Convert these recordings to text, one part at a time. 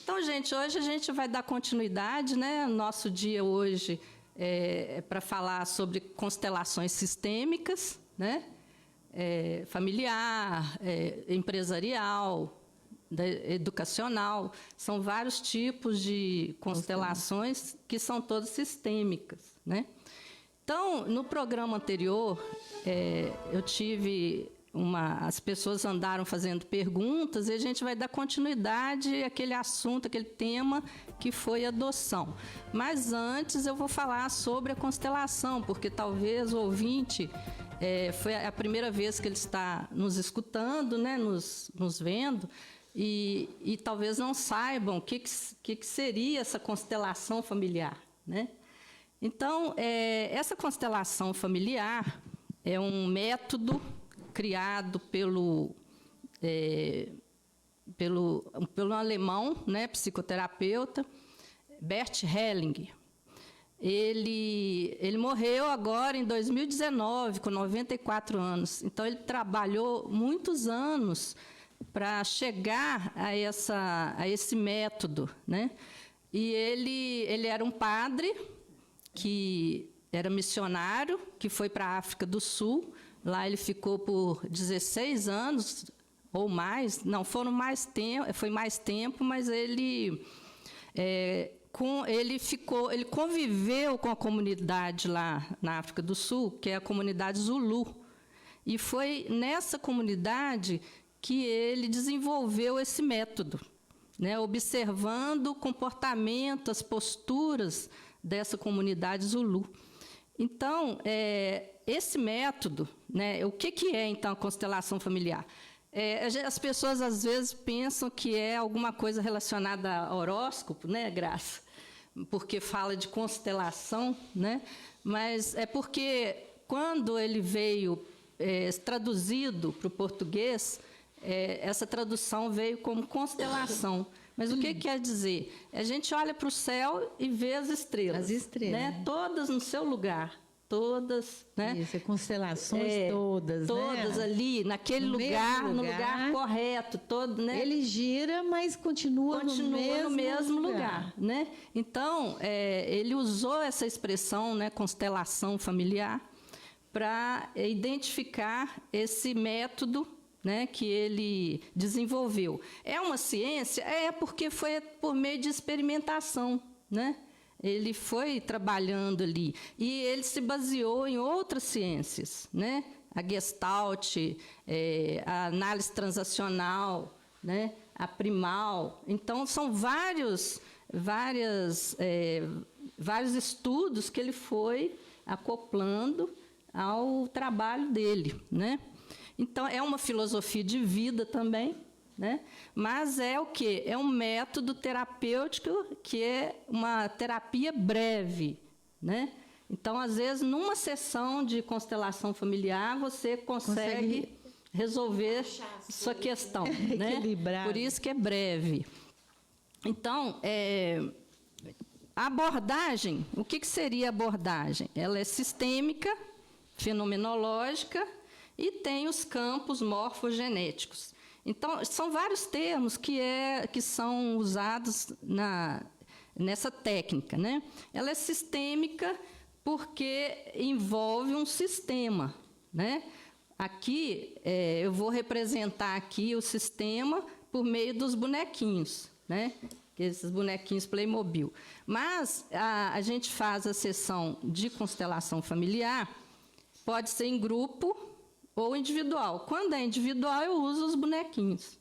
Então, gente, hoje a gente vai dar continuidade, né? Nosso dia hoje é para falar sobre constelações sistêmicas, né? Familiar, empresarial, educacional. São vários tipos de constelações que são todas sistêmicas, né? Então, no programa anterior, eu tive as pessoas andaram fazendo perguntas e a gente vai dar continuidade àquele assunto, aquele tema que foi adoção. Mas antes eu vou falar sobre a constelação, porque talvez o ouvinte foi a primeira vez que ele está nos escutando, né, nos vendo, e talvez não saibam o que seria essa constelação familiar, né? Então, essa constelação familiar é um método criado pelo alemão, né, psicoterapeuta, Bert Hellinger. Ele morreu agora em 2019, com 94 anos. Então, ele trabalhou muitos anos para chegar a esse método, né? E ele era um padre que era missionário, que foi para a África do Sul. Lá ele ficou por 16 anos ou mais, não, foi mais tempo, mas ele conviveu com a comunidade lá na África do Sul, que é a comunidade Zulu. E foi nessa comunidade que ele desenvolveu esse método, né, observando o comportamento, as posturas dessa comunidade Zulu. Então, esse método, né, o que é, então, a constelação familiar? As pessoas, às vezes, pensam que é alguma coisa relacionada a horóscopo, né, Graça? Porque fala de constelação, né? Mas é porque, quando ele veio traduzido para o português, essa tradução veio como constelação. Mas o que quer dizer? A gente olha para o céu e vê as estrelas. As estrelas. Né? Todas no seu lugar. Todas. Né? Isso, constelações todas. Todas, né? Ali, naquele lugar, no lugar correto. Todo, né? Ele gira, mas continua no mesmo lugar. Né? Então, ele usou essa expressão, né, constelação familiar, para identificar esse método, né, que ele desenvolveu. É uma ciência? Porque foi por meio de experimentação, né? Ele foi trabalhando ali. E ele se baseou em outras ciências, né? A Gestalt, a análise transacional, né? A primal. Então, são vários estudos que ele foi acoplando ao trabalho dele, né? Então, é uma filosofia de vida também, né? Mas é o quê? É um método terapêutico que é uma terapia breve, né? Então, às vezes, numa sessão de constelação familiar, você consegue resolver sua questão, né? Por isso que é breve. Então, a abordagem, o que seria a abordagem? Ela é sistêmica, fenomenológica, e tem os campos morfogenéticos. Então, são vários termos que são usados nessa técnica, né? Ela é sistêmica porque envolve um sistema, né? Aqui, eu vou representar aqui o sistema por meio dos bonequinhos, né? Esses bonequinhos Playmobil. Mas a gente faz a sessão de constelação familiar, pode ser em grupo ou individual. Quando é individual, eu uso os bonequinhos.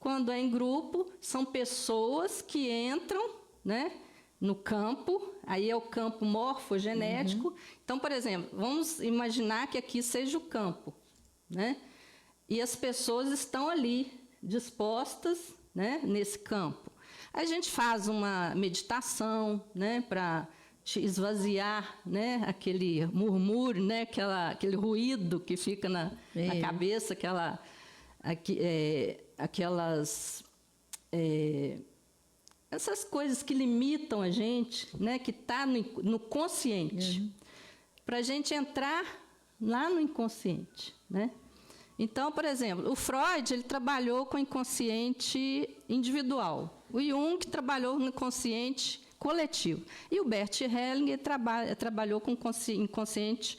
Quando é em grupo, são pessoas que entram, né, no campo, aí é o campo morfogenético. Então, por exemplo, vamos imaginar que aqui seja o campo, né? E as pessoas estão ali, dispostas, né, nesse campo. A gente faz uma meditação, né, para esvaziar, né, aquele murmúrio, né, aquele ruído que fica na cabeça, essas coisas que limitam a gente, né, que está no consciente, para a gente entrar lá no inconsciente, né? Então, por exemplo, o Freud ele trabalhou com o inconsciente individual. O Jung trabalhou no inconsciente coletivo. E o Bert Hellinger trabalhou com o inconsciente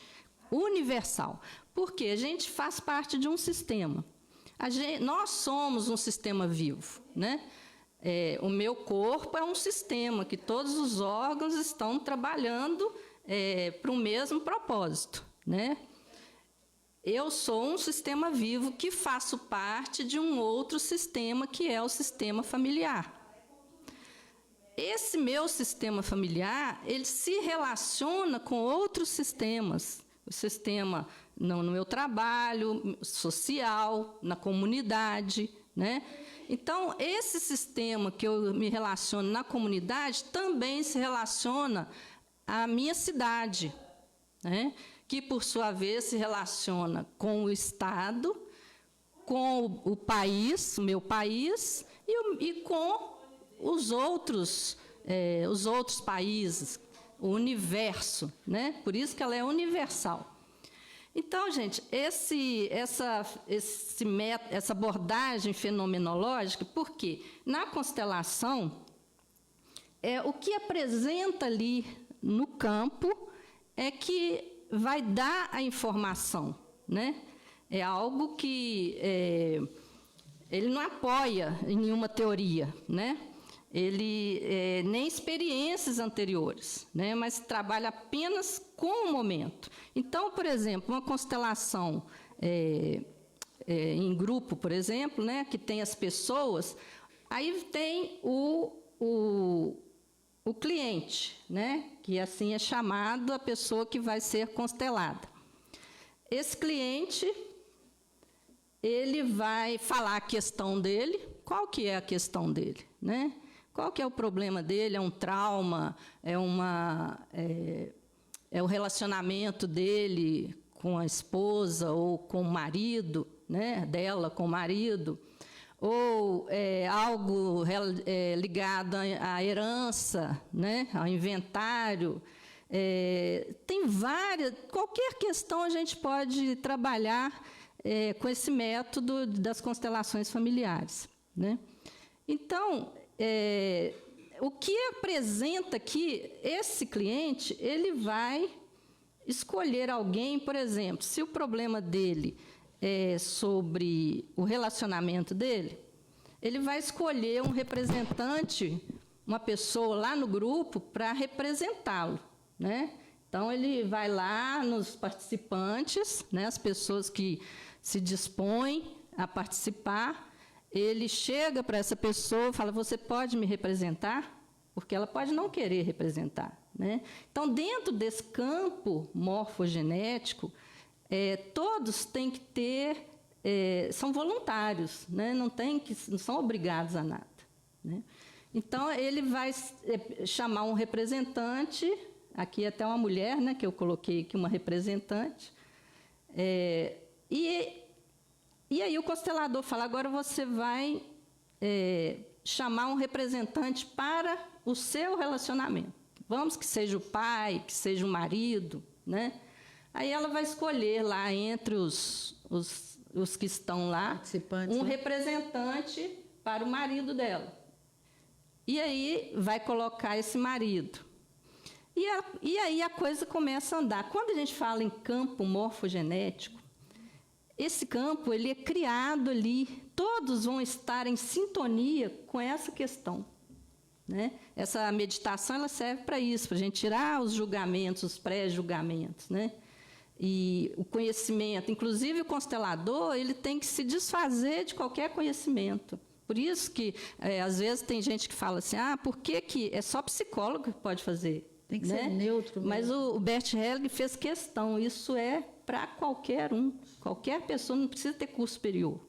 universal. Porque a gente faz parte de um sistema. Nós somos um sistema vivo, né? O meu corpo é um sistema que todos os órgãos estão trabalhando para o mesmo propósito, né? Eu sou um sistema vivo que faço parte de um outro sistema, que é o sistema familiar. Esse meu sistema familiar, ele se relaciona com outros sistemas. O sistema no meu trabalho, social, na comunidade, né? Então, esse sistema que eu me relaciono na comunidade também se relaciona à minha cidade, né? Que, por sua vez, se relaciona com o Estado, com o país, o meu país, e com os outros países, o universo, né? Por isso que ela é universal. Então, gente, essa abordagem fenomenológica, porque na constelação, o que apresenta ali no campo é que vai dar a informação, né? É algo que ele não apoia em nenhuma teoria, né? Ele nem experiências anteriores, né? Mas trabalha apenas com o momento. Então, por exemplo, uma constelação em grupo, por exemplo, né? Que tem as pessoas, aí tem o cliente, né? Que assim é chamado a pessoa que vai ser constelada. Esse cliente, ele vai falar a questão dele. Qual que é a questão dele, né? Qual que é o problema dele? É um trauma? É o relacionamento dele com a esposa ou com o marido, né? Dela com o marido? Ou algo ligado à herança, né? Ao inventário? Tem várias... Qualquer questão a gente pode trabalhar com esse método das constelações familiares, né? Então, o que apresenta aqui, esse cliente, ele vai escolher alguém, por exemplo, se o problema dele é sobre o relacionamento dele, ele vai escolher um representante, uma pessoa lá no grupo, para representá-lo, né? Então, ele vai lá nos participantes, né, as pessoas que se dispõem a participar. Ele chega para essa pessoa e fala: você pode me representar? Porque ela pode não querer representar, né? Então, dentro desse campo morfogenético, todos têm que ter, são voluntários, né? Não são obrigados a nada, né? Então, ele vai chamar um representante, aqui até uma mulher, né, que eu coloquei aqui, uma representante, e aí o constelador fala: agora você vai chamar um representante para o seu relacionamento. Vamos que seja o pai, que seja o marido, né? Aí ela vai escolher lá entre os que estão lá um representante para o marido dela. E aí vai colocar esse marido. E aí a coisa começa a andar. Quando a gente fala em campo morfogenético, esse campo ele é criado ali, todos vão estar em sintonia com essa questão, né? Essa meditação ela serve para isso, para a gente tirar os julgamentos, os pré-julgamentos, né? E o conhecimento, inclusive o constelador, ele tem que se desfazer de qualquer conhecimento. Por isso que, às vezes, tem gente que fala assim: por que é só psicólogo que pode fazer? Tem que né? ser neutro mesmo. Mas o Bert Hellinger fez questão, isso é para qualquer um, qualquer pessoa, não precisa ter curso superior.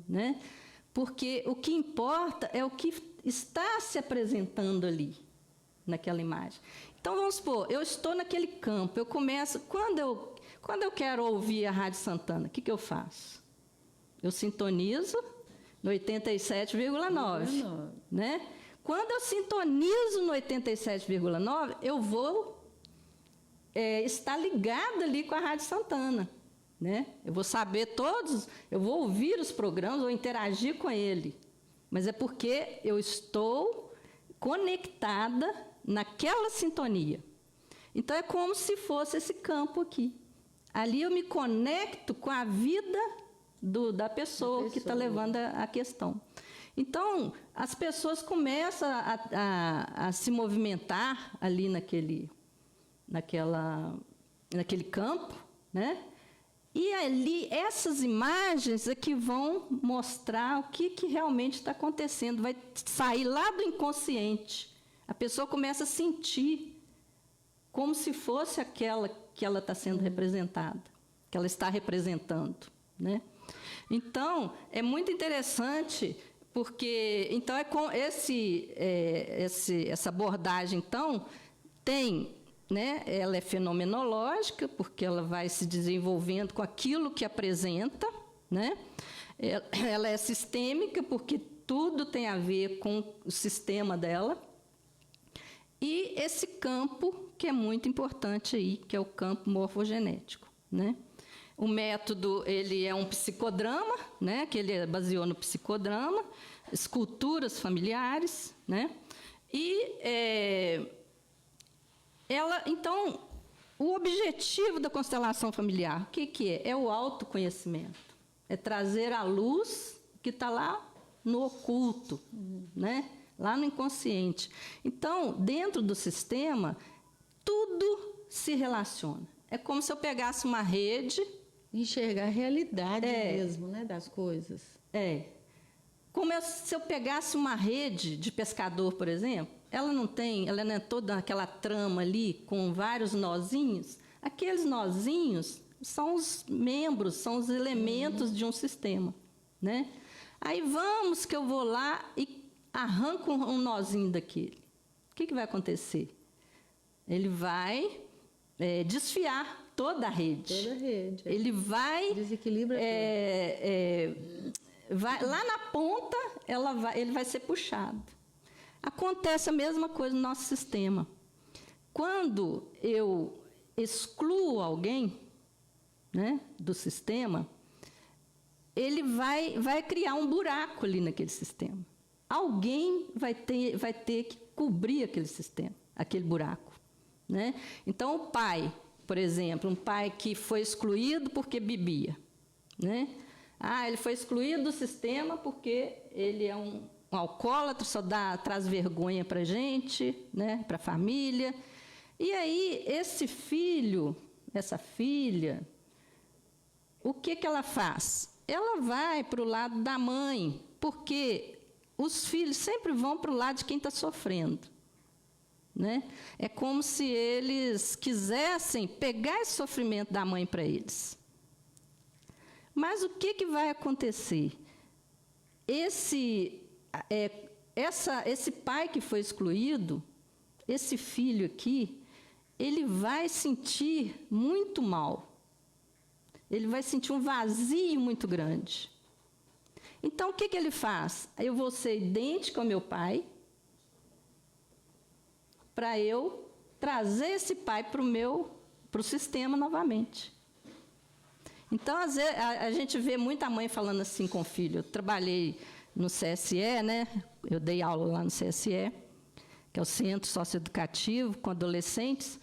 Né? Porque o que importa é o que está se apresentando ali, naquela imagem. Então, vamos supor, eu estou naquele campo, eu começo... Quando eu quero ouvir a Rádio Santana, o que eu faço? Eu sintonizo no 87,9. Né? Quando eu sintonizo no 87,9, eu vou estar ligada ali com a Rádio Santana. Né? Eu vou saber eu vou ouvir os programas, vou interagir com ele. mas é porque eu estou conectada naquela sintonia. Então, é como se fosse esse campo aqui. Ali eu me conecto com a vida da pessoa que está levando a questão. Então, as pessoas começam a se movimentar ali naquele campo, né? E ali, essas imagens é que vão mostrar o que realmente está acontecendo. Vai sair lá do inconsciente. A pessoa começa a sentir como se fosse aquela que ela está sendo representada, que ela está representando, né? Então, é muito interessante, porque então, com essa abordagem, então, tem, né, ela é fenomenológica, porque ela vai se desenvolvendo com aquilo que apresenta, né? Ela é sistêmica, porque tudo tem a ver com o sistema dela, e esse campo que é muito importante aí, que é o campo morfogenético, né? O método, ele é um psicodrama, né, que ele baseou no psicodrama, esculturas familiares, né? E então, o objetivo da constelação familiar, o que é? É o autoconhecimento. É trazer à luz o que está lá no oculto, né? Lá no inconsciente. Então, dentro do sistema, tudo se relaciona. É como se eu pegasse uma rede... Enxergar a realidade mesmo, né, das coisas. Como se eu pegasse uma rede de pescador, por exemplo, ela não é toda aquela trama ali com vários nozinhos. Aqueles nozinhos são os membros, são os elementos de um sistema, né? Aí vamos que eu vou lá e arranco um nozinho daquele. O que vai acontecer? Ele vai desfiar toda a rede. Toda a rede. Ele vai... Desequilibra lá na ponta, ele vai ser puxado. Acontece a mesma coisa no nosso sistema. Quando eu excluo alguém, né, do sistema, ele vai criar um buraco ali naquele sistema. Alguém vai ter que cobrir aquele sistema, aquele buraco, né? Então, o pai, por exemplo, um pai que foi excluído porque bebia, né? Ele foi excluído do sistema porque ele é um alcoólatra, só traz vergonha para a gente, né? Para a família. E aí, esse filho, essa filha, o que ela faz? Ela vai para o lado da mãe, porque os filhos sempre vão para o lado de quem está sofrendo, né? É como se eles quisessem pegar esse sofrimento da mãe para eles. Mas o que vai acontecer? Esse pai que foi excluído, esse filho aqui, ele vai sentir muito mal. Ele vai sentir um vazio muito grande. Então, o que ele faz? Eu vou ser idêntico ao meu pai, para eu trazer esse pai para o sistema novamente. Então, às vezes, a gente vê muita mãe falando assim com o filho. Eu trabalhei no CSE, né? Eu dei aula lá no CSE, que é o Centro Socioeducativo, com adolescentes,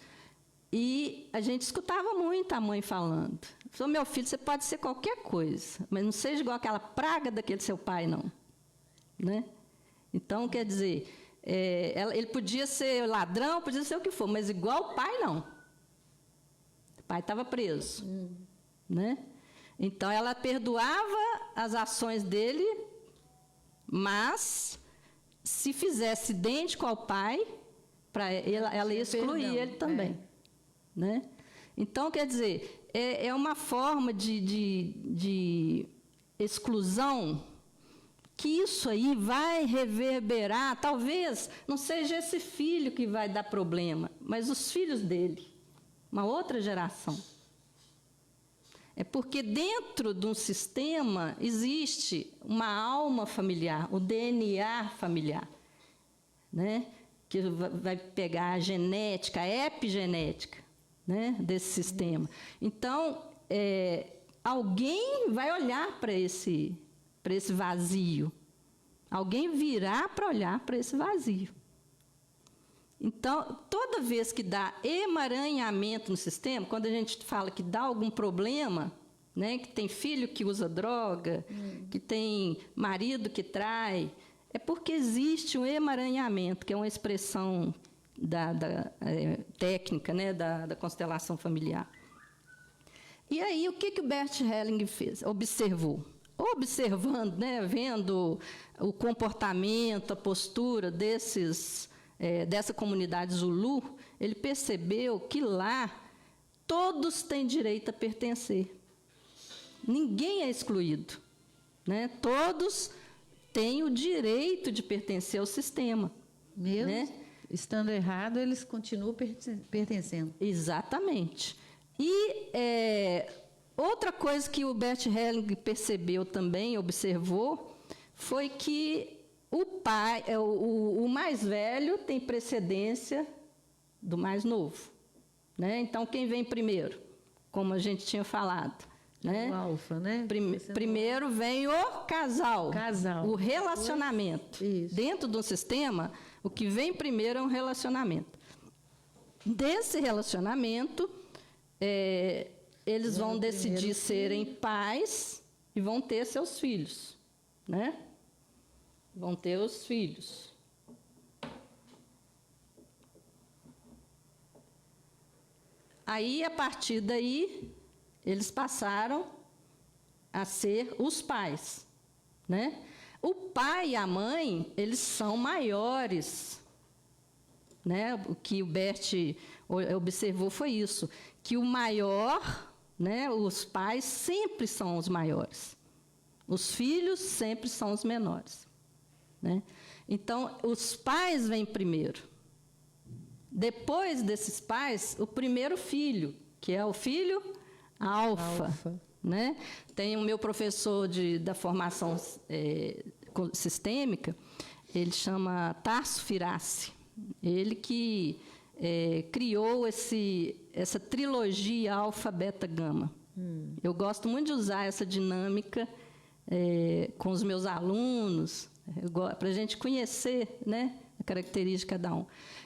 e a gente escutava muito a mãe falando. Falou, meu filho, você pode ser qualquer coisa, mas não seja igual aquela praga daquele seu pai, não. Né? Então, quer dizer, ele podia ser ladrão, podia ser o que for, mas igual o pai, não. O pai estava preso. Né? Então, ela perdoava as ações dele, mas, se fizesse idêntico ao pai, ela ia excluir ele também. Né? Então, quer dizer, é uma forma de exclusão que isso aí vai reverberar. Talvez não seja esse filho que vai dar problema, mas os filhos dele, uma outra geração. É porque dentro de um sistema existe uma alma familiar, o DNA familiar, né? Que vai pegar a genética, a epigenética, né, desse sistema. Então, alguém vai olhar para esse vazio. alguém virá para olhar para esse vazio. Então, toda vez que dá emaranhamento no sistema, quando a gente fala que dá algum problema, né, que tem filho que usa droga, que tem marido que trai, é porque existe um emaranhamento, que é uma expressão técnica, né, da constelação familiar. E aí, o que o Bert Helling fez? Observando, né, vendo o comportamento, a postura dessa comunidade Zulu, ele percebeu que lá todos têm direito a pertencer. Ninguém é excluído, né? Todos têm o direito de pertencer ao sistema. Mesmo, né? Estando errado, eles continuam pertencendo. Exatamente. E outra coisa que o Bert Helling percebeu também, observou, foi que o pai, o mais velho tem precedência do mais novo. Né? Então, quem vem primeiro? Como a gente tinha falado. Né? O alfa, né? Primeiro vem o casal. O relacionamento. Isso. Dentro do sistema, o que vem primeiro é um relacionamento. Desse relacionamento, eles vão decidir serem pais e vão ter seus filhos. Né? Vão ter os filhos. Aí, a partir daí, eles passaram a ser os pais. Né? O pai e a mãe, eles são maiores. Né? O que o Bert observou foi isso, que o maior, né, os pais sempre são os maiores. Os filhos sempre são os menores. Né? Então, os pais vêm primeiro. Depois desses pais, o primeiro filho, que é o filho alfa. Né? Tem o meu professor da formação sistêmica, ele chama Tarso Firassi. Ele que criou essa trilogia alfa, beta, gama. Eu gosto muito de usar essa dinâmica com os meus alunos, para a gente conhecer, né, a característica de cada um.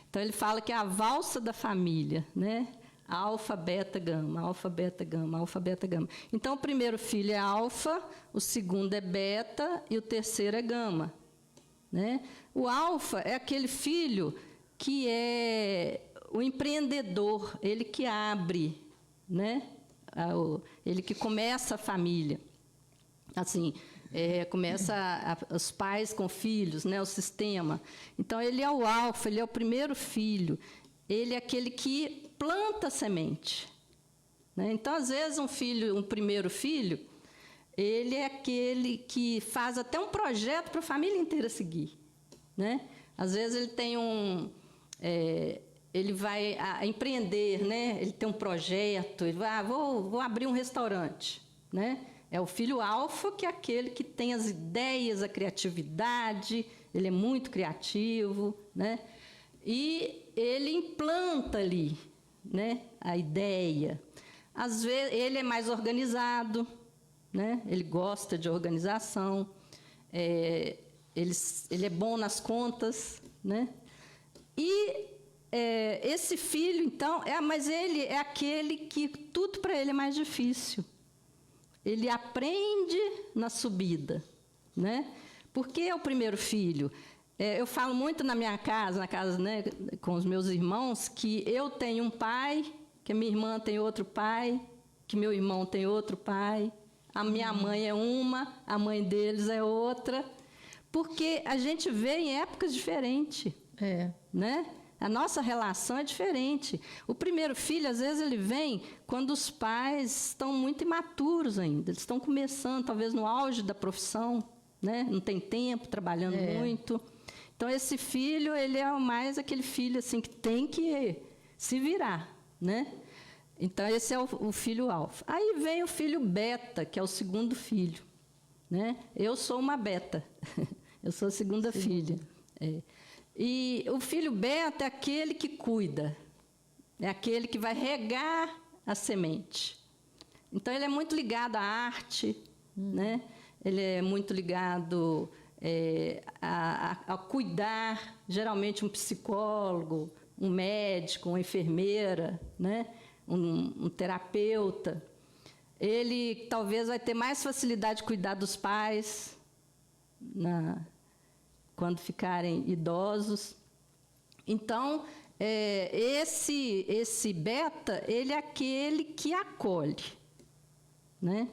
Então, ele fala que é a valsa da família, né? Alfa, beta, gama, alfa, beta, gama, alfa, beta, gama. Então, o primeiro filho é alfa, o segundo é beta e o terceiro é gama. Né? O alfa é aquele filho que é o empreendedor, ele que abre, né? Ele que começa a família. Assim, começa os pais com filhos, né? O sistema. Então, ele é o alfa, ele é o primeiro filho. Ele é aquele que planta a semente. Né? Então, às vezes, um primeiro filho, ele é aquele que faz até um projeto para a família inteira seguir. Né? Às vezes, ele tem ele vai empreender, né? Ele tem um projeto, ele vai, vou abrir um restaurante. Né? É o filho alfa, que é aquele que tem as ideias, a criatividade, ele é muito criativo, né? E ele implanta ali, né, a ideia. Às vezes, ele é mais organizado, né? Ele gosta de organização, ele é bom nas contas. Né? E esse filho, então, mas ele é aquele que tudo para ele é mais difícil. Ele aprende na subida. Né? Por que é o primeiro filho? Eu falo muito na minha casa, né, com os meus irmãos, que eu tenho um pai, que a minha irmã tem outro pai, que meu irmão tem outro pai, a minha mãe é uma, a mãe deles é outra, porque a gente vê em épocas diferentes. Né? A nossa relação é diferente. O primeiro filho, às vezes, ele vem quando os pais estão muito imaturos ainda, eles estão começando, talvez no auge da profissão, né? Não tem tempo, trabalhando muito. Então, esse filho, ele é mais aquele filho assim, que tem que se virar. Né? Então, esse é o filho alfa. Aí vem o filho beta, que é o segundo filho. Né? Eu sou uma beta. Eu sou a segunda filha. E o filho beta é aquele que cuida. É aquele que vai regar a semente. Então, ele é muito ligado à arte. Né? Ele é muito ligado a cuidar, geralmente um psicólogo, um médico, uma enfermeira, né? um terapeuta. Ele talvez vai ter mais facilidade de cuidar dos pais quando ficarem idosos. Então, esse beta, ele é aquele que acolhe, né?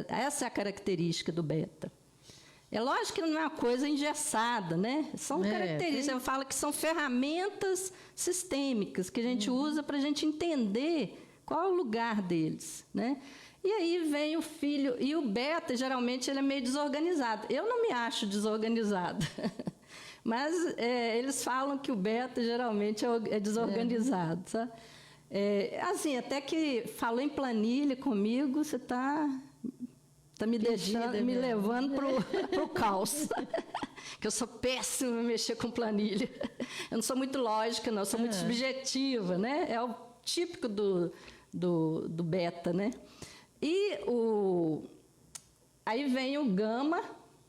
Essa é a característica do beta. É lógico que não é uma coisa engessada, né? São características, eu falo que são ferramentas sistêmicas que a gente usa para a gente entender qual é o lugar deles, né? E aí vem o filho, e o beta, geralmente, ele é meio desorganizado. Eu não me acho desorganizada, mas eles falam que o beta, geralmente, é desorganizado, sabe? Assim, até que falou em planilha comigo, você está me deixando, me levando para o caos. Que eu sou péssima em mexer com planilha. Eu não sou muito lógica, não, eu sou muito subjetiva, né? É o típico do beta, né? E aí vem o gama,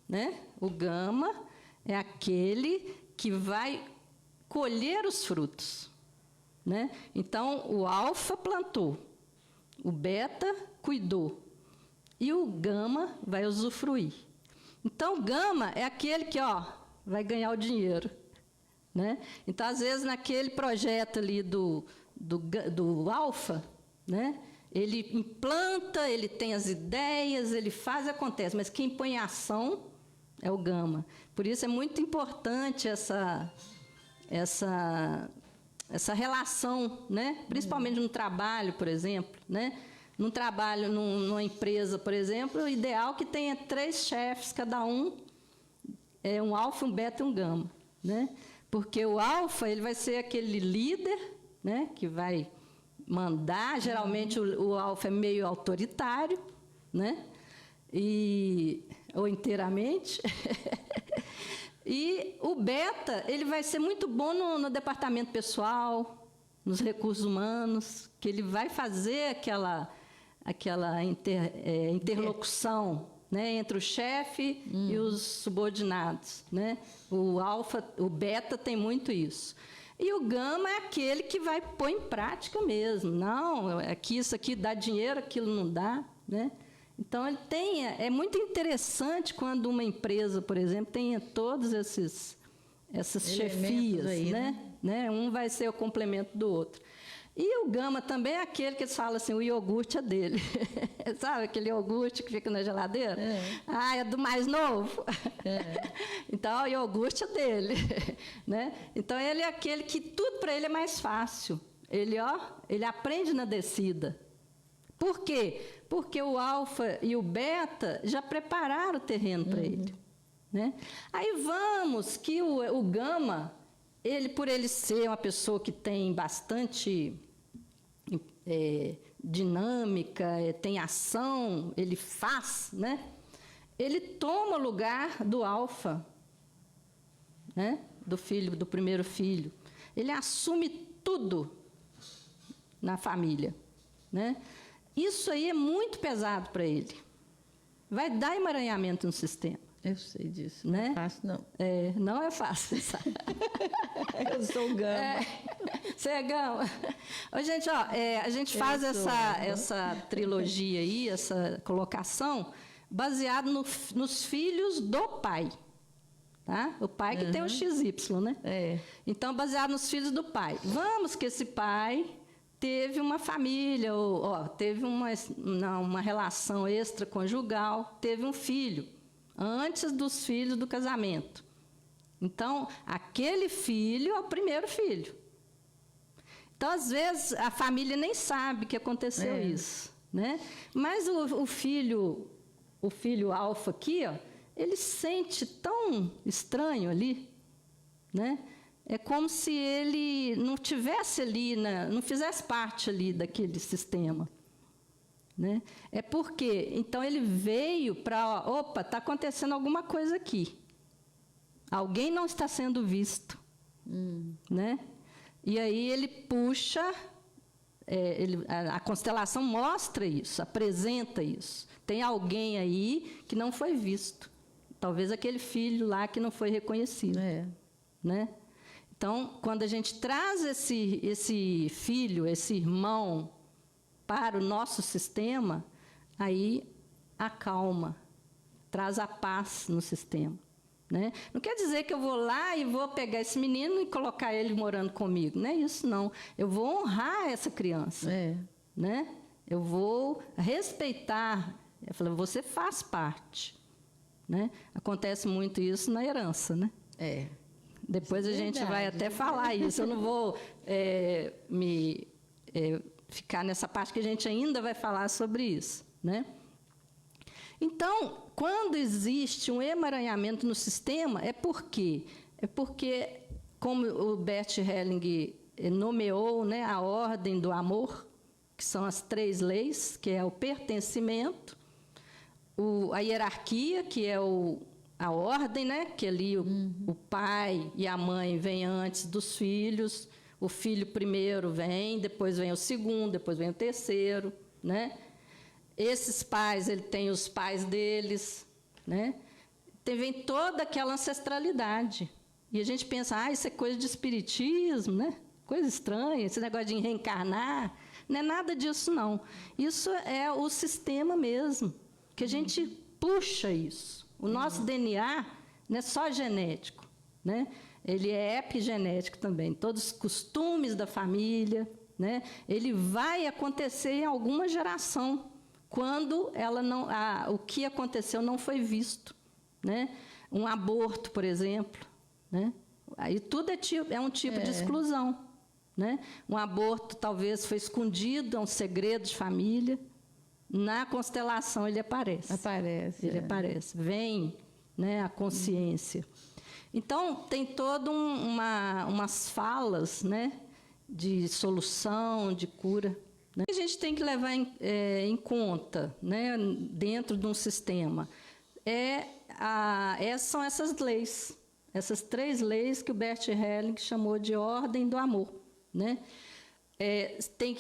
né? O gama é aquele que vai colher os frutos, né? Então, o alfa plantou, o beta cuidou, e o gama vai usufruir. Então, o gama é aquele que vai ganhar o dinheiro, né? Então, às vezes, naquele projeto ali do alfa, né? Ele implanta, ele tem as ideias, ele faz, acontece, mas quem põe em ação é o gama. Por isso é muito importante essa relação, né? Principalmente no trabalho, por exemplo, né? Num trabalho, numa empresa, por exemplo, o ideal é que tenha 3 chefes, cada um é um alfa, um beta e um gama, né? Porque o alfa, ele vai ser aquele líder, né? Que vai mandar, geralmente o alfa é meio autoritário, né? Ou inteiramente. E o beta, ele vai ser muito bom no departamento pessoal, nos recursos humanos, que ele vai fazer aquela interlocução, né, entre o chefe e os subordinados, né? O beta tem muito isso. E o gama é aquele que vai pôr em prática mesmo. Não, isso aqui dá dinheiro, aquilo não dá, né? Então, é muito interessante quando uma empresa, por exemplo, tenha todas essas chefias, aí, né? Um vai ser o complemento do outro. E o gama também é aquele que eles falam assim, o iogurte é dele. Sabe aquele iogurte que fica na geladeira? É do mais novo? Então, o iogurte é dele. Né? Então, ele é aquele que tudo para ele é mais fácil. Ele aprende na descida. Por quê? Porque o alfa e o beta já prepararam o terreno para ele. Né? Aí vamos que o gama, por ele ser uma pessoa que tem bastante dinâmica, tem ação, ele faz, né? Ele toma o lugar do alfa, né? Do primeiro filho. Ele assume tudo na família, né? Isso aí é muito pesado para ele. Vai dar emaranhamento no sistema. Eu sei disso, né? Não é fácil, não. Não é fácil, sabe? Eu sou gama. Você é gama? Ô, gente, a gente faz essa trilogia aí, essa colocação, baseado nos filhos do pai. Tá? O pai que tem o XY, né? Então, baseado nos filhos do pai. Vamos que esse pai teve uma família, teve uma relação extraconjugal, teve um filho, antes dos filhos do casamento. Então, aquele filho é o primeiro filho. Então, às vezes, a família nem sabe que aconteceu isso, né? Mas o filho alfa aqui, ele sente tão estranho ali, né? É como se ele não tivesse ali, não fizesse parte ali daquele sistema. Né? É porque, então, ele veio para, está acontecendo alguma coisa aqui. Alguém não está sendo visto. Né? E aí ele puxa, a constelação mostra isso, apresenta isso. Tem alguém aí que não foi visto. talvez aquele filho lá que não foi reconhecido. Né? Então, quando a gente traz esse filho, esse irmão, para o nosso sistema, aí acalma, traz a paz no sistema. Né? Não quer dizer que eu vou lá e vou pegar esse menino e colocar ele morando comigo. Não é isso, não. Eu vou honrar essa criança. Né? Eu vou respeitar. Eu falo, você faz parte. Né? Acontece muito isso na herança. Né? Depois a gente vai até falar isso. Eu não vou ficar nessa parte que a gente ainda vai falar sobre isso. Né? Então, quando existe um emaranhamento no sistema, é porque, como o Bert Helling nomeou, né, a ordem do amor, que são as 3 leis, que é o pertencimento, a hierarquia, que é a ordem, né, que ali o pai e a mãe vêm antes dos filhos, o filho primeiro vem, depois vem o segundo, depois vem o terceiro, né? Esses pais, ele tem os pais deles, né? Vem toda aquela ancestralidade. E a gente pensa, isso é coisa de espiritismo, né? Coisa estranha, esse negócio de reencarnar. Não é nada disso, não. Isso é o sistema mesmo, que a gente puxa isso. O nosso DNA não é só genético, né? Ele é epigenético também. Todos os costumes da família, né? Ele vai acontecer em alguma geração, quando o que aconteceu não foi visto. Né? Um aborto, por exemplo. Né? Aí tudo é um tipo de exclusão. Né? Um aborto talvez foi escondido, é um segredo de família. Na constelação ele aparece. Ele aparece. Vem, né, a consciência. Então, tem todas umas falas, né, de solução, de cura. Né? A gente tem que levar em conta, né, dentro de um sistema. São essas leis, essas 3 leis que o Bert Helling chamou de ordem do amor. Né? Tem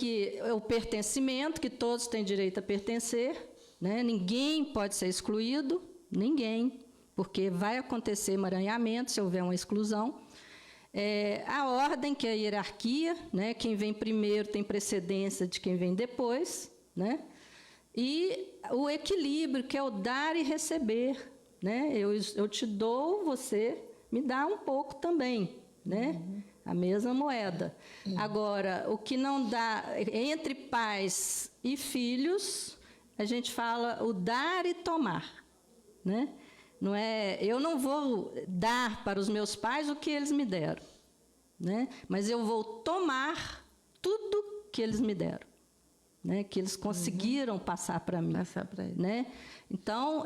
o pertencimento, que todos têm direito a pertencer. Né? Ninguém pode ser excluído, ninguém, porque vai acontecer emaranhamento se houver uma exclusão. A ordem, que é a hierarquia, né? Quem vem primeiro tem precedência de quem vem depois, né? E o equilíbrio, que é o dar e receber, né? Eu te dou, você me dá um pouco também, né? A mesma moeda. Agora, o que não dá entre pais e filhos, a gente fala o dar e tomar, né? Não eu não vou dar para os meus pais o que eles me deram, né? Mas eu vou tomar tudo que eles me deram, né? Que eles conseguiram passar para mim. Né? Então,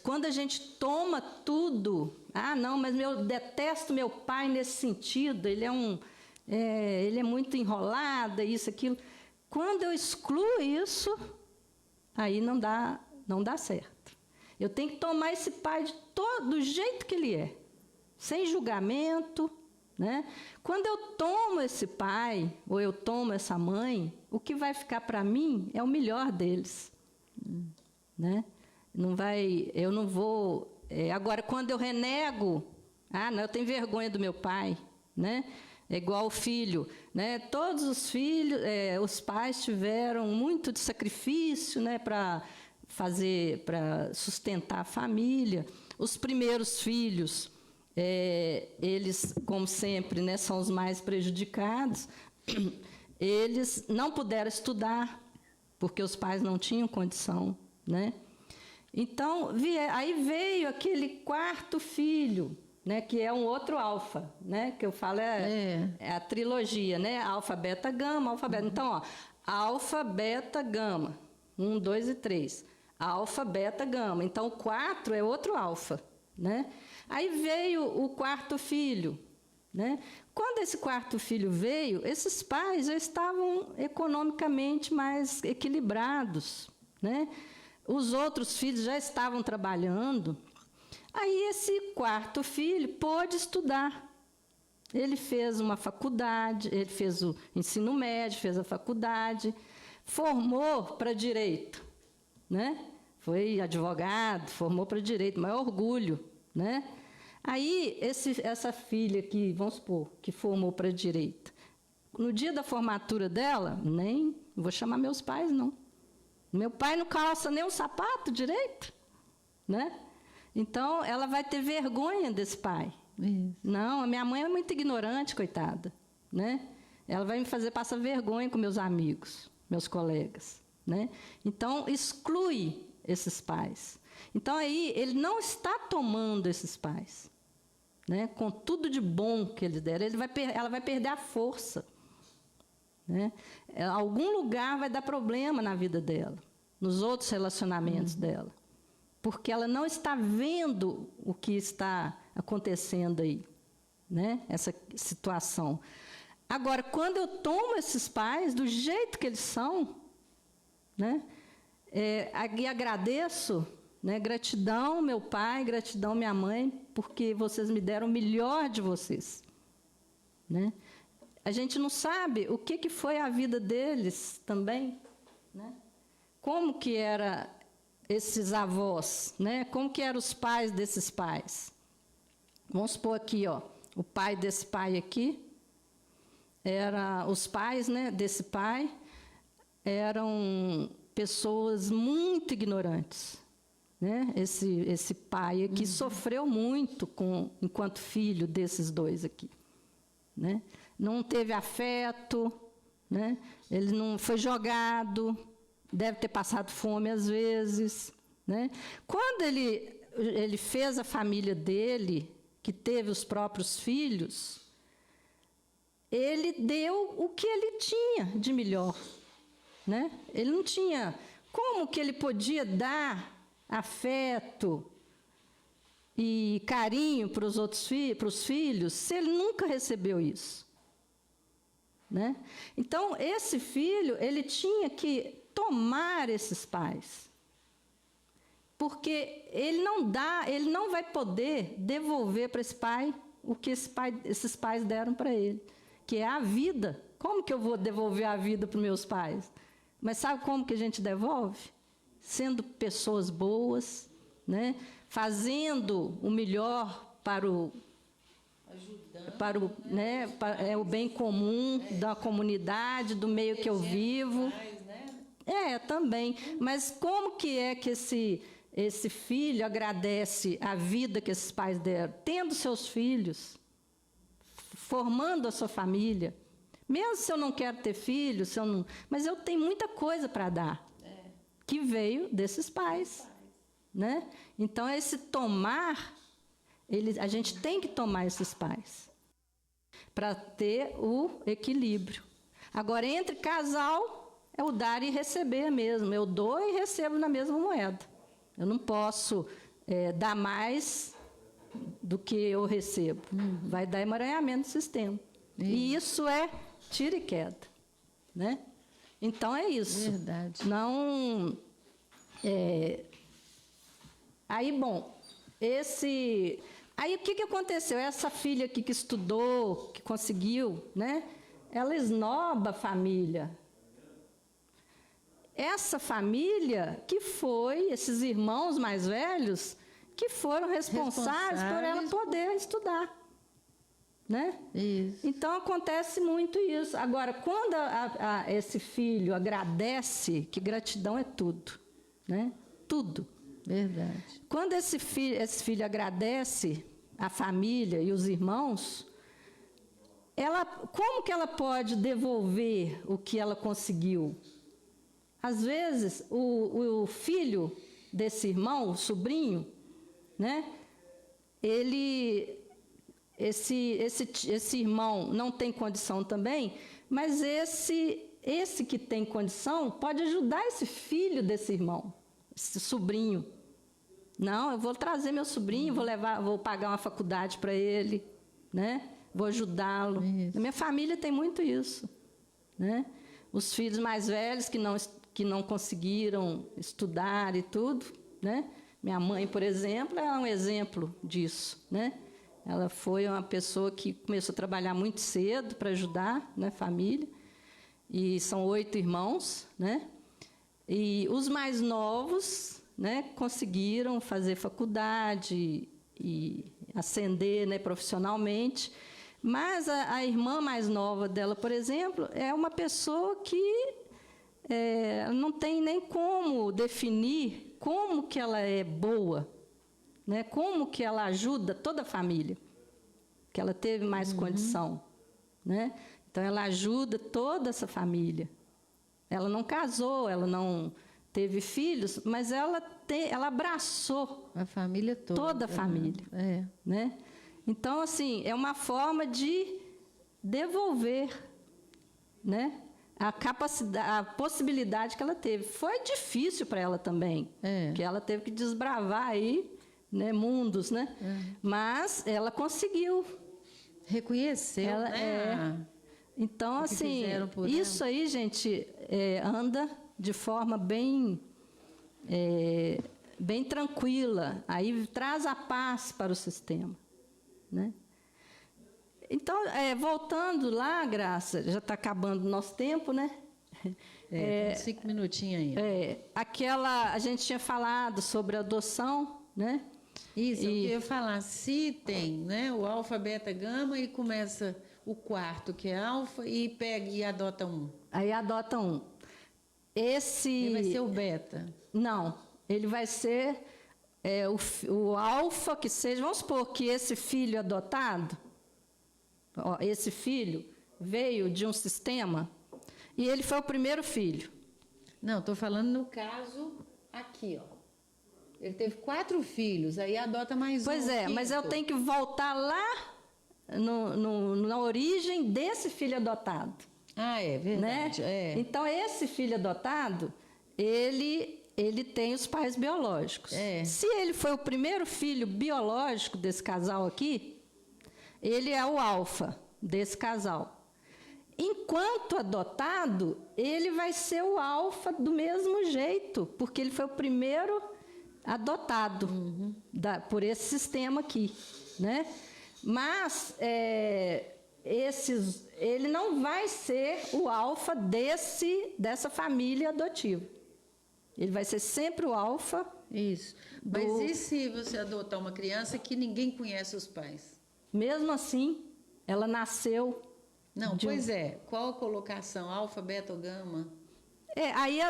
quando a gente toma tudo, não, mas eu detesto meu pai nesse sentido, ele é muito enrolado, isso, aquilo. Quando eu excluo isso, aí não dá certo. Eu tenho que tomar esse pai do jeito que ele é, sem julgamento. Né? Quando eu tomo esse pai, ou eu tomo essa mãe, o que vai ficar para mim é o melhor deles. Né? Eu não vou... agora, quando eu renego, não, eu tenho vergonha do meu pai. Né? É igual o filho. Né? Todos os filhos, os pais tiveram muito de sacrifício, né, para sustentar a família. Os primeiros filhos, eles, como sempre, né, são os mais prejudicados. Eles não puderam estudar, porque os pais não tinham condição. Né? Então, aí veio aquele 4º filho, né, que é um outro alfa, né, que eu falo é a trilogia, né, alfa, beta, gama, alfa, beta. Então, alfa, beta, gama, 1, 2 e 3. Alfa, beta, gama. Então, o 4 é outro alfa. Né? Aí veio o 4º filho. Né? Quando esse 4º filho veio, esses pais já estavam economicamente mais equilibrados. Né? Os outros filhos já estavam trabalhando. Aí esse 4º filho pôde estudar. Ele fez uma faculdade, ele fez o ensino médio, fez a faculdade, formou para direito. Né? foi advogado, formou para direito, maior orgulho, né? Aí, essa filha que, vamos supor, que formou para direito, no dia da formatura dela, nem vou chamar meus pais, não. Meu pai não calça nem um sapato direito, né? Então, ela vai ter vergonha desse pai. Isso. Não, a minha mãe é muito ignorante, coitada, né? Ela vai me fazer passar vergonha com meus amigos, meus colegas, né? Então, exclui esses pais. Então, aí, ele não está tomando esses pais, né? Com tudo de bom que eles deram. Ela vai perder a força, né? Algum lugar vai dar problema na vida dela, nos outros relacionamentos dela, porque ela não está vendo o que está acontecendo aí, né? Essa situação. Agora, quando eu tomo esses pais do jeito que eles são, né? E agradeço, né? Gratidão, meu pai, gratidão, minha mãe, porque vocês me deram o melhor de vocês, né? A gente não sabe o que foi a vida deles também, né? Como que era esses avós, né? Como que eram os pais desses pais? Vamos supor aqui, ó, o pai desse pai aqui, os pais, né, desse pai eram pessoas muito ignorantes, né? Esse pai aqui sofreu muito enquanto filho desses dois aqui, né? Não teve afeto, né? Ele não foi jogado, deve ter passado fome às vezes, né? Quando ele fez a família dele, que teve os próprios filhos, ele deu o que ele tinha de melhor, né? Ele não tinha como que ele podia dar afeto e carinho para os outros para os filhos se ele nunca recebeu isso, né? Então, esse filho, ele tinha que tomar esses pais, porque ele não vai poder devolver para esse pai o que esses pais deram para ele, que é a vida. Como que eu vou devolver a vida para os meus pais? Mas sabe como que a gente devolve? Sendo pessoas boas, né? Fazendo o melhor para o o bem comum da comunidade, do meio que eu vivo. Também. Mas como que é que esse filho agradece a vida que esses pais deram? Tendo seus filhos, formando a sua família. Mesmo se eu não quero ter filhos, mas eu tenho muita coisa para dar, que veio desses pais, né? Então, esse tomar, a gente tem que tomar esses pais, para ter o equilíbrio. Agora, entre casal, é o dar e receber mesmo. Eu dou e recebo na mesma moeda. Eu não posso dar mais do que eu recebo. Vai dar emaranhamento do sistema. E isso é tira e queda, né? Então, é isso. Verdade. Não... Aí, bom, Aí, o que aconteceu? Essa filha aqui que estudou, que conseguiu, né? Ela esnoba a família. Essa família que foi, esses irmãos mais velhos, que foram responsáveis por ela poder estudar, né? Isso. Então, acontece muito isso. Agora, quando esse filho agradece, que gratidão é tudo, né? Tudo. Verdade. Quando esse filho agradece a família e os irmãos, como que ela pode devolver o que ela conseguiu? Às vezes, o filho desse irmão, o sobrinho, né? Esse irmão não tem condição também, mas esse que tem condição pode ajudar esse filho desse irmão, esse sobrinho. Não, eu vou trazer meu sobrinho, vou pagar uma faculdade para ele, né? Vou ajudá-lo. Na minha família tem muito isso, né? Os filhos mais velhos que não conseguiram estudar e tudo, né? Minha mãe, por exemplo, é um exemplo disso, né? Ela foi uma pessoa que começou a trabalhar muito cedo para ajudar, né, a família. E são 8 irmãos, né? E os mais novos né, conseguiram fazer faculdade e ascender, né, profissionalmente. Mas a irmã mais nova dela, por exemplo, é uma pessoa que não tem nem como definir como que ela é boa, né? Como que ela ajuda toda a família, que ela teve mais condição, né? Então, ela ajuda toda essa família. Ela não casou, ela não teve filhos, mas ela abraçou a família toda a família. Né? Então, assim, é uma forma de devolver, né, a possibilidade que ela teve. Foi difícil para ela também, que ela teve que desbravar aí, né, mundos, né? Mas ela conseguiu. Reconheceu, né? Então, assim, isso aí, gente, anda de forma bem tranquila. Aí traz a paz para o sistema, né? Então, voltando lá, Graça, já está acabando o nosso tempo, né? 5 minutinhos ainda. A gente tinha falado sobre adoção, né? Isso, eu queria falar, se tem, né, o alfa, beta, gama, e começa o quarto, que é alfa, e pega e adota um. Aí adota um. Ele vai ser o beta? Não, ele vai ser o alfa, que seja, vamos supor que esse filho adotado, esse filho veio de um sistema e ele foi o primeiro filho. Não, estou falando no caso aqui, ó. Ele teve 4 filhos, aí adota mais um. Pois é, mas eu tenho que voltar lá na origem desse filho adotado. É verdade. Né? Então, esse filho adotado, ele tem os pais biológicos. Se ele foi o primeiro filho biológico desse casal aqui, ele é o alfa desse casal. Enquanto adotado, ele vai ser o alfa do mesmo jeito, porque ele foi o primeiro adotado por esse sistema aqui, né? Mas ele não vai ser o alfa dessa família adotiva. Ele vai ser sempre o alfa. Isso. Mas e se você adotar uma criança que ninguém conhece os pais? Mesmo assim, ela nasceu... Não, qual a colocação? Alfa, beta ou gama? Aí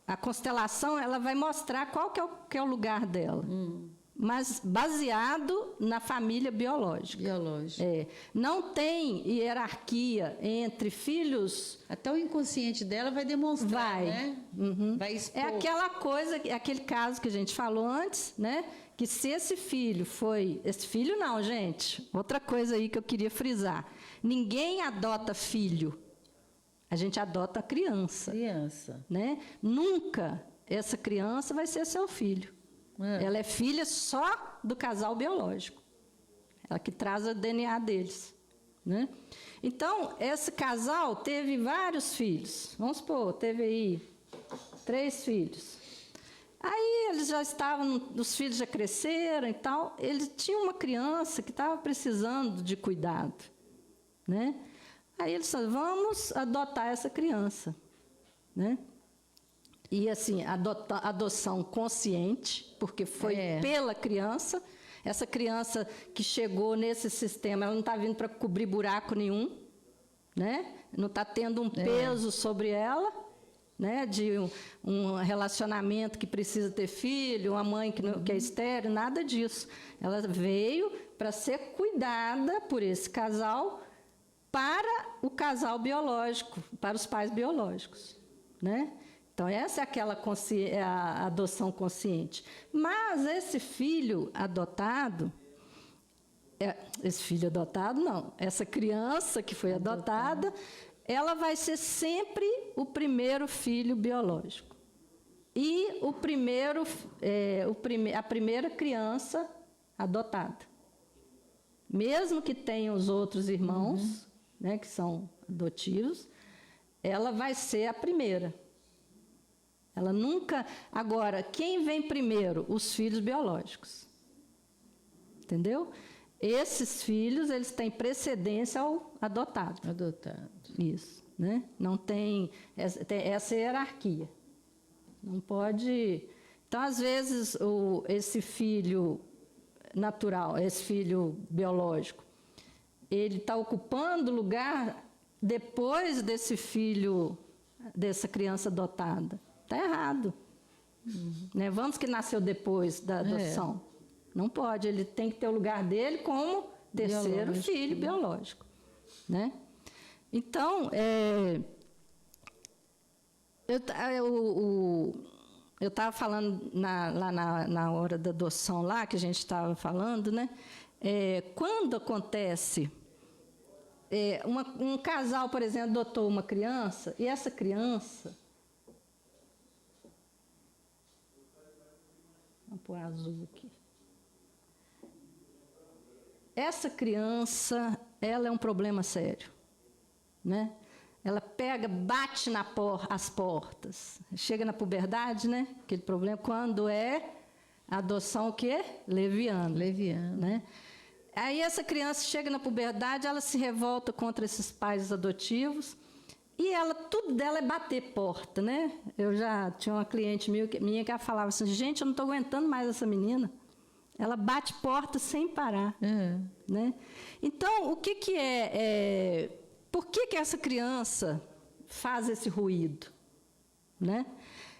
a constelação ela vai mostrar qual que é o lugar dela. Mas baseado na família biológica. Não tem hierarquia entre filhos. Até o inconsciente dela vai demonstrar, né? Vai expor. Aquele caso que a gente falou antes, né? Que se esse filho foi... Esse filho não, gente. Outra coisa aí que eu queria frisar. Ninguém adota filho. A gente adota a criança. Né? Nunca essa criança vai ser seu filho. Ela é filha só do casal biológico. Ela que traz o DNA deles. Né? Então, esse casal teve vários filhos. Vamos supor, teve aí 3 filhos. Aí eles já estavam, os filhos já cresceram e tal. Eles tinham uma criança que estava precisando de cuidado. Né? Aí eles falaram, vamos adotar essa criança. Né? E, assim, adoção consciente, porque foi pela criança. Essa criança que chegou nesse sistema, ela não está vindo para cobrir buraco nenhum, né? Não está tendo um peso sobre ela, né? De um relacionamento que precisa ter filho, uma mãe que é estéril, nada disso. Ela veio para ser cuidada por esse casal, para o casal biológico, para os pais biológicos, né? Então, essa é a adoção consciente. Mas esse filho adotado, essa criança que foi adotada, ela vai ser sempre o primeiro filho biológico. E a primeira criança adotada. Mesmo que tenha os outros irmãos, né, que são adotivos, ela vai ser a primeira. Ela nunca... Agora, quem vem primeiro? Os filhos biológicos. Entendeu? Esses filhos, eles têm precedência ao adotado. Adotado. Isso. Né? Não tem essa hierarquia. Não pode. Então, às vezes, esse filho natural, esse filho biológico, ele está ocupando lugar depois desse filho, dessa criança adotada. Está errado. Né? Vamos que nasceu depois da adoção. Não pode, ele tem que ter o lugar dele como terceiro filho biológico. Né? Então, eu estava falando lá na hora da adoção, lá que a gente estava falando, né? Quando acontece, um casal, por exemplo, adotou uma criança, e essa criança... Vamos pôr azul aqui. Essa criança, ela é um problema sério, né? Ela pega, bate as portas, chega na puberdade, né? Aquele problema, quando é adoção o quê? Leviana. Né? Aí essa criança chega na puberdade, ela se revolta contra esses pais adotivos e tudo dela é bater porta, né? Eu já tinha uma cliente minha que ela falava assim, gente, eu não estou aguentando mais essa menina. Ela bate porta sem parar. Né? Então, o que é... Por que essa criança faz esse ruído? Né?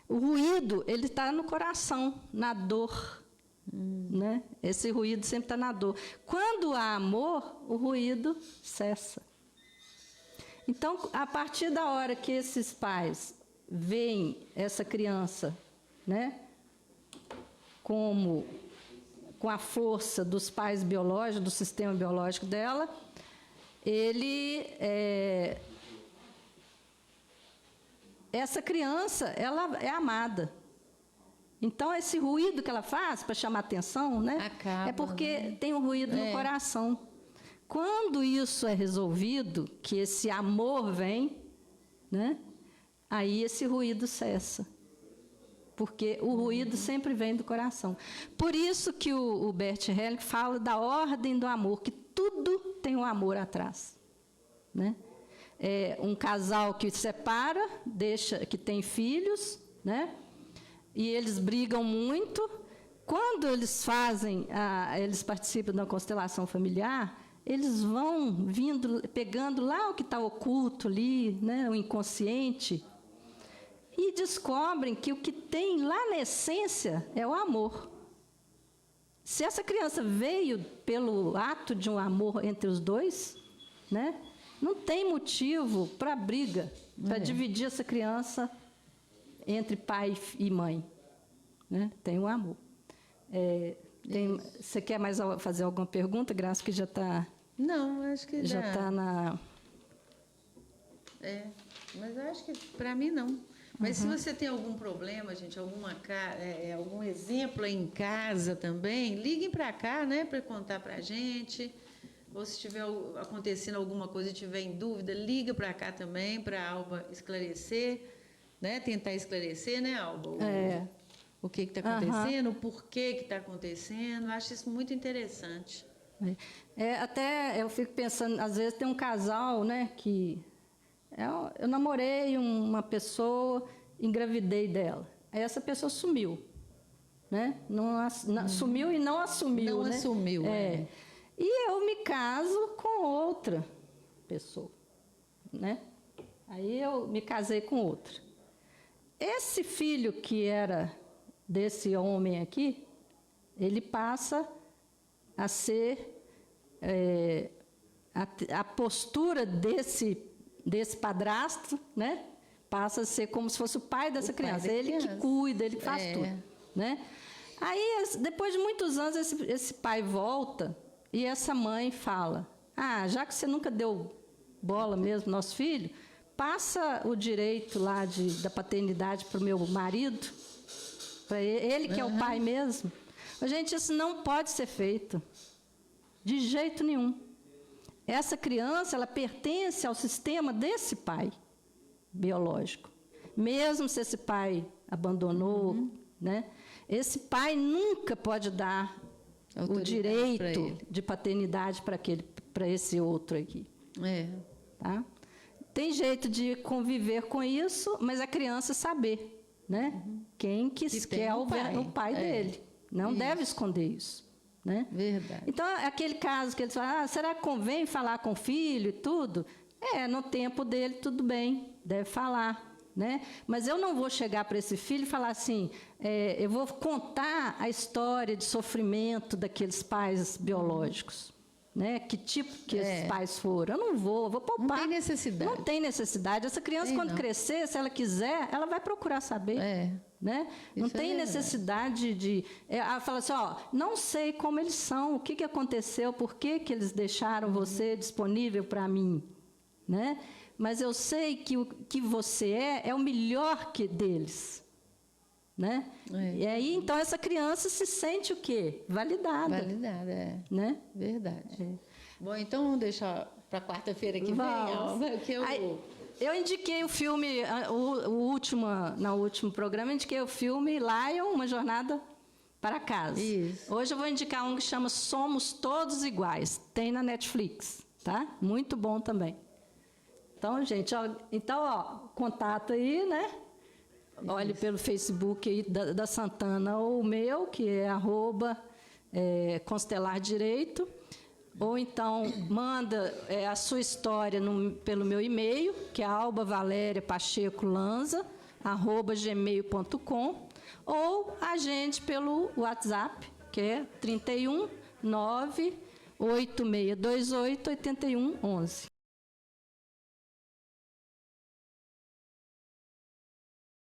O ruído, ele está no coração, na dor. Né? Esse ruído sempre está na dor. Quando há amor, o ruído cessa. Então, a partir da hora que esses pais veem essa criança, né, com a força dos pais biológicos, do sistema biológico dela, essa criança, ela é amada. Então, esse ruído que ela faz para chamar atenção, né, é porque tem um ruído no coração. Quando isso é resolvido, que esse amor vem, né, aí esse ruído cessa. Porque o ruído sempre vem do coração. Por isso que o Bert Hellinger fala da ordem do amor, que tudo tem um amor atrás. Né? Um casal que se separa, que tem filhos, né? E eles brigam muito. Quando eles eles participam da constelação familiar, eles vão pegando lá o que está oculto ali, né? O inconsciente, e descobrem que o que tem lá na essência é o amor. Se essa criança veio pelo ato de um amor entre os dois, né, não tem motivo para briga, para dividir essa criança entre pai e mãe. Né? Tem o amor. Você quer mais fazer alguma pergunta, Graça, que já está... Não, acho que já está na... mas acho que para mim não. Mas se você tem algum problema, gente, algum exemplo aí em casa também, liguem para cá, né, para contar para a gente. Ou se estiver acontecendo alguma coisa e tiver em dúvida, liga para cá também, para a Alba esclarecer, né, tentar esclarecer, né, Alba? O que está acontecendo, o porquê que está acontecendo. Eu acho isso muito interessante. Até eu fico pensando, às vezes tem um casal, né, que... Eu namorei uma pessoa, engravidei dela. Aí essa pessoa sumiu. Né? Sumiu e não assumiu. Não assumiu. E eu me caso com outra pessoa. Né? Aí eu me casei com outra. Esse filho que era desse homem aqui, ele passa a ser... a postura desse padrasto, né, passa a ser como se fosse o pai dessa criança. Ele que cuida, ele que faz tudo. Né? Aí, depois de muitos anos, esse pai volta e essa mãe fala, já que você nunca deu bola mesmo, nosso filho, passa o direito lá da paternidade para o meu marido, para ele que é o pai mesmo. Mas, gente, isso não pode ser feito. De jeito nenhum. Essa criança, ela pertence ao sistema desse pai biológico. Mesmo se esse pai abandonou, né? Esse pai nunca pode dar o direito de paternidade para esse outro aqui. Tá? Tem jeito de conviver com isso, mas a criança saber, né? Quem que tem quer o pai. o pai dele. Não deve esconder isso. Né? Verdade. Então, aquele caso que eles falam, será que convém falar com o filho e tudo? No tempo dele, tudo bem, deve falar. Né? Mas eu não vou chegar para esse filho e falar assim, eu vou contar a história de sofrimento daqueles pais biológicos. Né? Que tipo que esses pais foram. Eu não vou poupar. Não tem necessidade. Não tem necessidade. Essa criança, quando crescer, se ela quiser, ela vai procurar saber. Né? Não tem necessidade de... Ela fala assim, não sei como eles são, o que aconteceu, por que eles deixaram você disponível para mim. Né? Mas eu sei que o que você é o melhor que deles. Né? E aí, então, essa criança se sente o quê? Validada. Validada, Né? Verdade. Bom, então vamos deixar para quarta-feira que vem, Alva, que eu indiquei o filme, no último programa, eu indiquei o filme Lion, Uma Jornada para Casa. Isso. Hoje eu vou indicar um que chama Somos Todos Iguais. Tem na Netflix, tá? Muito bom também. Então, gente, contato aí, né? Olhe pelo Facebook aí da Santana ou o meu, que é @Constelar Direito. Ou então, manda a sua história pelo meu e-mail, que é albavaleriapachecolanza@gmail.com, ou a gente pelo WhatsApp, que é 31 98628 8111.